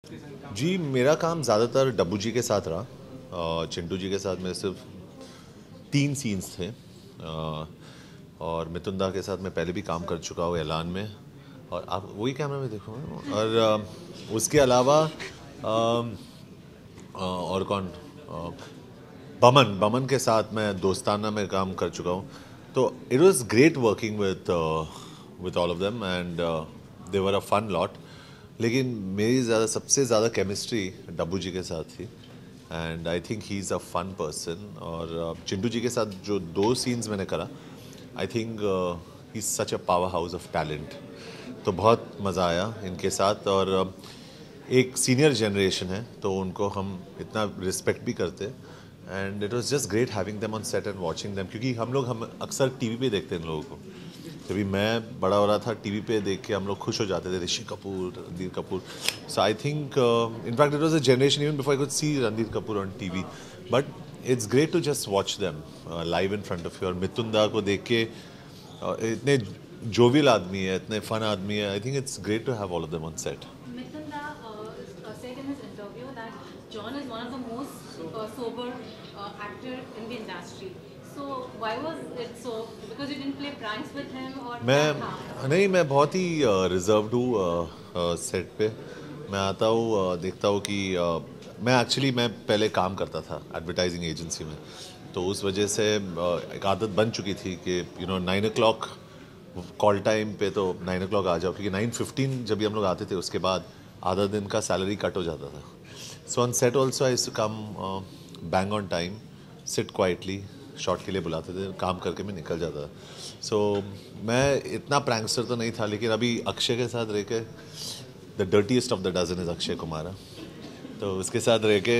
जी, मेरा काम ज़्यादातर डब्बू जी के साथ रहा। चिंटू जी के साथ मेरे सिर्फ 3 सीन्स थे। और मिथुन दा के साथ मैं पहले भी काम कर चुका हूँ ऐलान में। और आप वही कैमरा में देखो। और उसके अलावा और कौन, बमन बमन के साथ मैं दोस्ताना में काम कर चुका हूँ। तो it was great working with all of them and they were a fun lot. लेकिन मेरी सबसे ज़्यादा केमिस्ट्री डब्बू जी के साथ थी and I think he is a fun person. और चिंटू जी के साथ जो 2 सीन्स मैंने करा, आई think he is such a power house of talent. तो बहुत मज़ा आया इनके साथ। और एक सीनियर जनरेशन है तो उनको हम इतना रिस्पेक्ट भी करते हैं and it was just great having them on set and watching them, क्योंकि हम अक्सर टीवी पे देखते हैं इन लोगों को। जब मैं बड़ा हो रहा था टीवी पे देख के हम लोग खुश हो जाते थे, Rishi Kapoor, Randhir Kapoor. So I think in fact it was a generation even before I could see Randhir Kapoor on TV. But it's great to just watch them live in front of you. और मिथुन दा को देख के इतने जोवियल आदमी है, इतने फन आदमी है। I think it's great to have all of them on set. Mithunda said in his interview that John is one of the most sober actor in the industry. So why was it so? Because you didn't play pranks with him or क्या था? मैं बहुत ही reserved हूँ set पे। मैं आता हूँ, देखता हूँ कि मैं पहले काम करता था एडवर्टाइजिंग एजेंसी में। तो उस वजह से एक आदत बन चुकी थी कि 9 o'clock कॉल टाइम पे तो 9 o'clock आ जाओ, क्योंकि 9:15 जब भी हम लोग आते थे उसके बाद आधा दिन का सैलरी कट हो जाता था। So on set also I too come bang on time, sit quietly, shot के लिए बुलाते थे, काम करके मैं निकल जाता था। सो मैं इतना प्रैंकस्टर तो नहीं था, लेकिन अभी अक्षय के साथ रह के the dirtiest of the dozen is Akshay Kumar. तो उसके साथ रह के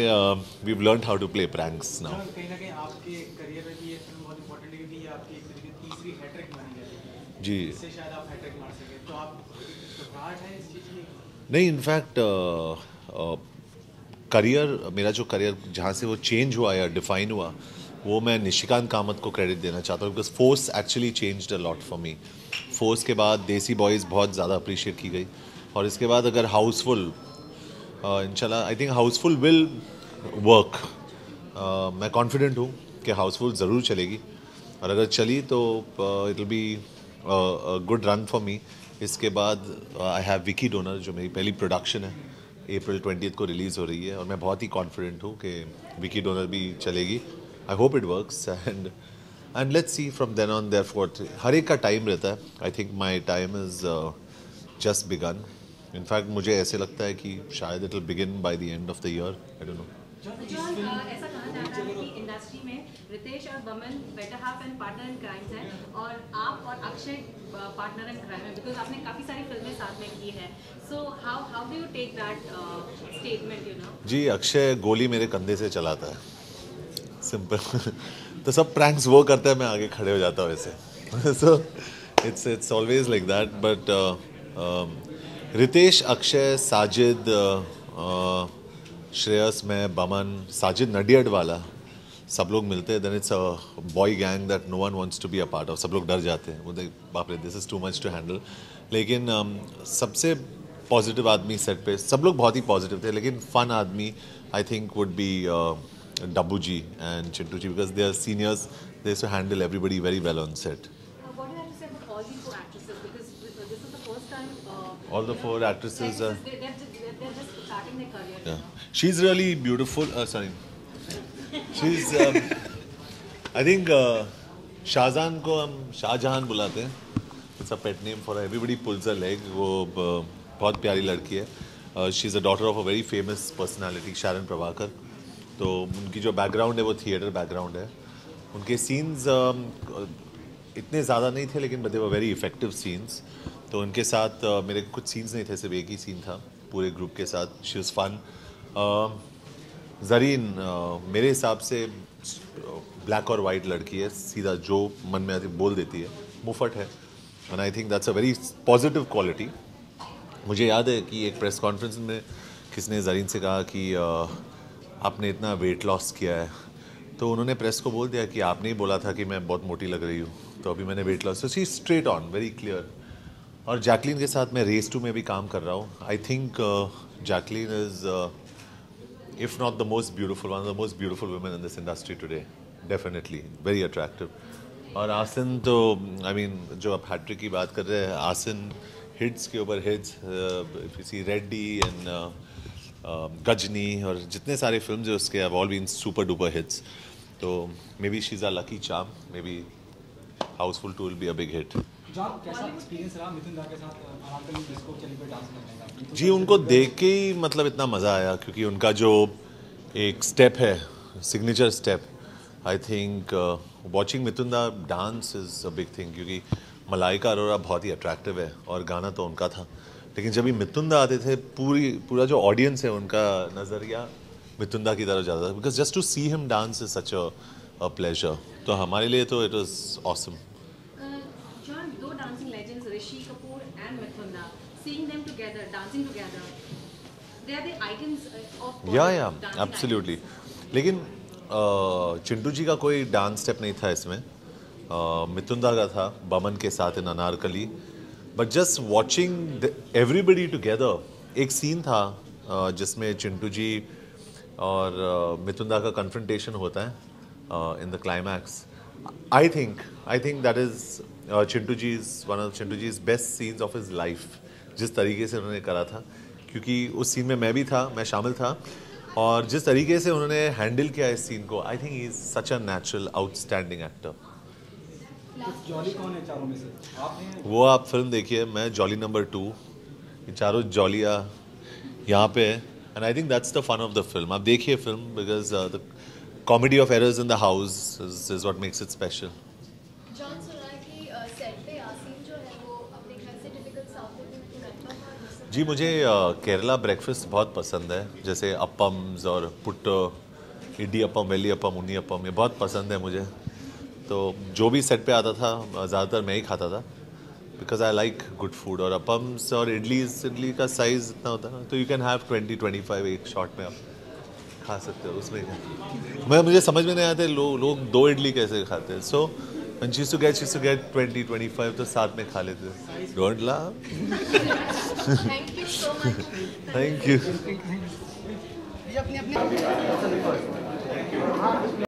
we learn how to play pranks now. कहीं ना कहीं आपके करियर में भी ये फिल्म बहुत इंपॉर्टेंट है, क्योंकि ये आपकी एक तरीके से तीसरी हैट्रिक मानी जाती है। जी इससे शायद आप हैट्रिक मार सके, तो आप घबराहट है इस चीज़ की? नहीं, इनफैक्ट करियर, मेरा जो करियर जहाँ से वो चेंज हुआ या डिफाइन हुआ, वो मैं निशिकांत कामत को क्रेडिट देना चाहता हूँ, because force actually changed a lot for me. Force के बाद देसी बॉयज़ बहुत ज़्यादा अप्रिशिएट की गई। और इसके बाद अगर हाउसफुल, इंशाल्लाह I think Housefull will work. मैं कॉन्फिडेंट हूँ कि हाउसफुल ज़रूर चलेगी, और अगर चली तो it will be good run for me. इसके बाद आई हैव विकी डोनर, जो मेरी पहली प्रोडक्शन है, April 20th को रिलीज़ हो रही है, और मैं बहुत ही कॉन्फिडेंट हूँ कि विकी डोनर भी चलेगी। I hope it works and let's see from then on. Therefore हर एक का टाइम रहता है। I think my time is just begun. In fact मुझे ऐसे लगता है कि शायद it will begin by the end of the year, I don't know. John, ऐसा कहा जाता है कि इंडस्ट्री में रितेश और Boman better half and partner in crimes हैं, और आप और अक्षय पार्टनर इन क्राइम है, बिकॉज आपने काफ़ी सारी फिल्में साथ में की हैं। So how do you take that statement? जी, अक्षय गोली मेरे कंधे से चलाता है, सिंपल। तो सब प्रैंक्स वो करता है, मैं आगे खड़े हो जाता हूँ वैसे। So it's always like that. But Ritesh, Akshay, Sajid, Shreyas, मैं, बमन, साजिद नडियाड वाला, सब लोग मिलते हैं, then it's a boy gang that no one wants to be a part of. सब लोग डर जाते हैं, वो देख बाप रे, this is too much to handle. लेकिन सबसे पॉजिटिव आदमी सेट पे, सब लोग बहुत ही पॉजिटिव थे, लेकिन फन आदमी I think would be Dabboo ji and Chintu ji, because they are seniors, they used to handle everybody very well on set. What do you have to say about all these four actresses? Because this is the first time. All the 4 actresses are. They're just starting their career. Yeah, she's really beautiful. Sorry, she's. I think Shah Jahan को हम शाहजहान बुलाते हैं. It's a pet name for her. Everybody pulls her leg. वो बहुत प्यारी लड़की है. She's a daughter of a very famous personality, Sharon Prabhakar. तो उनकी जो बैकग्राउंड है वो थिएटर बैकग्राउंड है. उनके सीन्स इतने ज़्यादा नहीं थे, लेकिन दे वर वेरी इफेक्टिव सीन्स. तो उनके साथ मेरे कुछ सीन्स नहीं थे, सिर्फ एक ही सीन था पूरे ग्रुप के साथ. She was fun. जरीन मेरे हिसाब से ब्लैक और वाइट लड़की है, सीधा जो मन में आती बोल देती है, मुफट है, and I think that's a very positive quality. मुझे याद है कि एक प्रेस कॉन्फ्रेंस में किसने जरीन से कहा कि आपने इतना वेट लॉस किया है, तो उन्होंने प्रेस को बोल दिया कि आपने ही बोला था कि मैं बहुत मोटी लग रही हूँ, तो अभी मैंने वेट लॉस. तो she straight on, very clear. और जैकलीन के साथ मैं रेस 2 में भी काम कर रहा हूँ. I think Jacqueline is, if not the most beautiful, one of the most beautiful women in this industry today. Definitely, very attractive. और आसिन तो, I mean, जो आप हैट्रिक की बात कर रहे हैं, आसिन हिट्स के ऊपर hits, if you see Ready and Ghajini और जितने सारे फिल्म्स हैं उसके have all been super duper hits. तो maybe she's a lucky charm. Maybe Houseful 2 will be a big hit. John, कैसा एक्सपीरियंस रहा मिथुन दा के साथ अनारकली डिस्को चली पे डांस करने का? जी, उनको देख के ही मतलब इतना मज़ा आया क्योंकि उनका जो एक स्टेप है, signature step, I think watching Mithun da dance is a big thing क्योंकि मलाइका अरोरा बहुत ही अट्रैक्टिव है और गाना तो उनका था, लेकिन जब भी मिथुन दा आते थे पूरा जो ऑडियंस है उनका नज़रिया मिथुन दा की तरफ जाता था, because just to see him dance is such a pleasure. तो हमारे लिए तो इट वाज ऑसम. John, दो dancing legends, Rishi Kapoor and Mithun Da, seeing them together, dancing together, they are the icons of या dancing absolutely. लेकिन चिंटू जी का कोई dance step नहीं था इसमें, मिथुन दा का था बमन के साथ in Anarkali. But just watching everybody together, एक सीन था जिसमें चिंटू जी और मिथुन दा का कन्फ्रंटेशन होता है in the climax. I think that is Chintu ji is one of Chintu ji is best scenes of his life, जिस तरीके से उन्होंने करा था, क्योंकि उस सीन में मैं भी था, मैं शामिल था, और जिस तरीके से उन्होंने हैंडल किया इस सीन को, आई think he is such a natural outstanding actor. Jolly कौन है चारों में से? आपने वो आप फिल्म देखिए, मैं जॉली नंबर 2, ये चारों जॉलियाँ यहाँ पे है, and I think that's the fun of the film. आप देखिए film, because the comedy of errors in the house is what makes it special. John, सुना है कि सेट पे यासीन जो है वो अपने घर से टिपिकल साउथ इंडियन करता है. जी, मुझे केरला ब्रेकफास्ट बहुत पसंद है, जैसे अप्पम्स और पुट्टो, इड्डी अप्पम, वेली अप्पम, उन्नी अप्पम, ये बहुत पसंद है मुझे. तो जो भी सेट पे आता था ज़्यादातर मैं ही खाता था, because I like good food. और अप्पम्स और इडली का साइज़ इतना होता है ना, तो यू कैन हैव 20-25 एक शॉट में आप खा सकते हो. उसमें मुझे समझ में नहीं आते लोग 2 इडली कैसे खाते हैं. सो when she used to get 20-25 तो साथ में खा लेते थे. Don't laugh. Thank you so much. Thank you. ये अपने